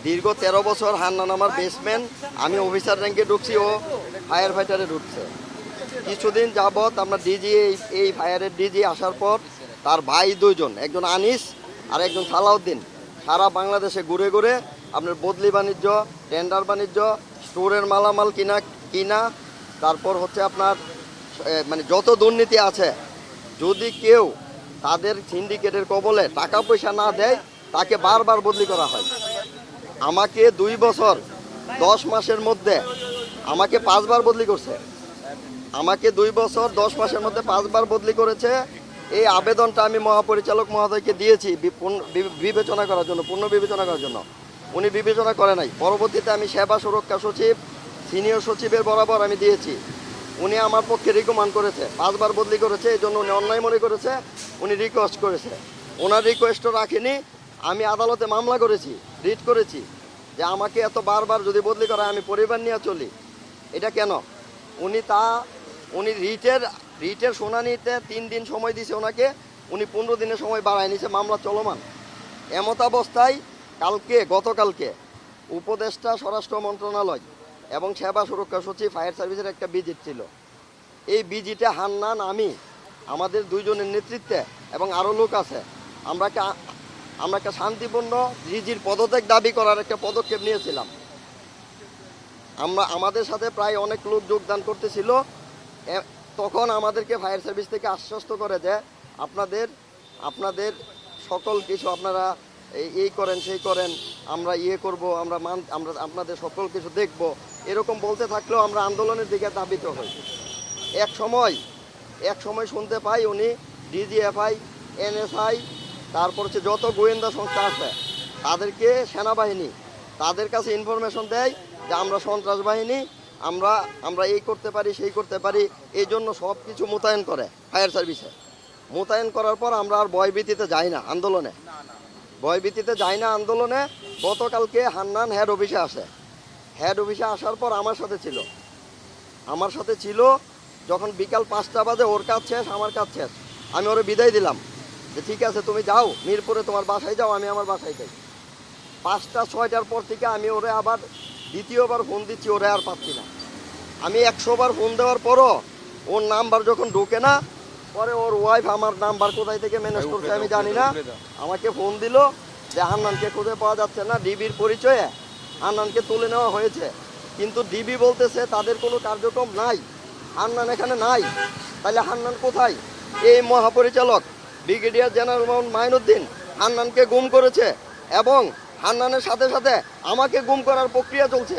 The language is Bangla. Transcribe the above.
দীর্ঘ 13 বছর হান্নান আমার বেসম্যান, আমি অফিসার র্যাঙ্কে ঢুকছি, ও ফায়ার ফাইটারে ঢুকছে। কিছুদিন যাবৎ আমরা ডিজি এই ফায়ারের ডিজি আসার পর তার ভাই দুইজন, একজন আনিস আর একজন সালাউদ্দিন, সারা বাংলাদেশে ঘুরে ঘুরে আপনার বদলি বাণিজ্য, টেন্ডার বাণিজ্য, স্টোরের মালামাল কিনা, তারপর হচ্ছে আপনার মানে যত দুর্নীতি আছে, যদি কেউ তাদের সিন্ডিকেটের কবলে টাকা পয়সা না দেয় তাকে বারবার বদলি করা হয়। আমাকে 2 বছর 10 মাসের মধ্যে আমাকে 5 বার বদলি করছে। আমাকে 2 বছর 10 মাসের মধ্যে 5 বার বদলি করেছে। এই আবেদনটা আমি মহাপরিচালক মহোদয়কে দিয়েছি বিবেচনা করার জন্য, পূর্ণ বিবেচনা করার জন্য। উনি বিবেচনা করে নাই। পরবর্তীতে আমি সেবা সুরক্ষা সচিব, সিনিয়র সচিবের বরাবর আমি দিয়েছি। উনি আমার পক্ষে রিকমেন্ড করেছে, 5 বার বদলি করেছে, এই জন্য উনি অন্যায় মনে করেছে, উনি রিকোয়েস্ট করেছে। ওনার রিকোয়েস্টও রাখেনি। আমি আদালতে মামলা করেছি, রিট করেছি যে আমাকে এত বারবার যদি বদলি করা আমি পরিবার নিয়ে চলি, এটা কেন? উনি রিটের শুনানিতে 3 দিন সময় দিয়েছে ওনাকে, উনি 15 দিনের সময় বাড়ায় নিছে, মামলা চলমান। এমত অবস্থায় গতকালকে উপদেষ্টা স্বরাষ্ট্র মন্ত্রণালয় এবং সেবা সুরক্ষা সচিব ফায়ার সার্ভিসের একটা ভিজিট ছিল। এই ভিজিটে হান্নান, আমি, আমাদের 2 জনের নেতৃত্বে এবং আরও লোক আছে, আমরা একটা শান্তিপূর্ণ ডিজির পদত্যাগ দাবি করার একটা পদক্ষেপ নিয়েছিলাম। আমাদের সাথে প্রায় অনেক লোক যোগদান করতেছিল। তখন আমাদেরকে ফায়ার সার্ভিস থেকে আশ্বস্ত করে যে আপনাদের সকল কিছু আপনারা এই করেন সেই করেন, আমরা করব, আমরা আপনাদের সকল কিছু দেখব, এরকম বলতে থাকলেও আমরা আন্দোলনের দিকে ধাবিত হই। এক সময় শুনতে পাই উনি ডিজিএফআই, এনএসআই, তারপর হচ্ছে যত গোয়েন্দা সংস্থা আছে তাদেরকে, সেনাবাহিনী তাদের কাছে ইনফরমেশন দেয় যে আমরা সন্ত্রাস বাহিনী, আমরা এই করতে পারি সেই করতে পারি, এই জন্য সব কিছু মোতায়েন করে ফায়ার সার্ভিসে। মোতায়েন করার পর আমরা আর ভয়ভীতিতে যাই না আন্দোলনে। গতকালকে হান্নান হেড অফিসে আসে। হেড অফিসে আসার পর আমার সাথে ছিল। যখন বিকাল 5টা বাজে, ওর কাজ শেষ, আমার কাজ শেষ, আমি ওরে বিদায় দিলাম যে ঠিক আছে তুমি যাও মিরপুরে, তোমার বাসায় যাও, আমি আমার বাসায় যাই। 5টা 6টার পর থেকে আমি ওরে আবার দ্বিতীয়বার ফোন দিচ্ছি, ওরে আর পাচ্ছি না। আমি 100 বার ফোন দেওয়ার পরও ওর নাম্বার যখন ঢোকে না, পরে ওর ওয়াইফ আমার নাম্বার কোথায় থেকে ম্যানেজ করছে আমি জানি না, আমাকে ফোন দিল যে হান্নানকে খুঁজে পাওয়া যাচ্ছে না, ডিবির পরিচয়ে হান্নানকে তুলে নেওয়া হয়েছে। কিন্তু ডিবি বলতেছে তাদের কোনো কার্যক্রম নাই, হান্নান এখানে নাই। তাহলে হান্নান কোথায়? এই মহাপরিচালক ব্রিগেডিয়ার জেনারেল মোহাম্মদ মাইনুদ্দিন হান্নানকে গুম করেছে এবং হান্নানের সাথে সাথে আমাকে গুম করার প্রক্রিয়া চলছে।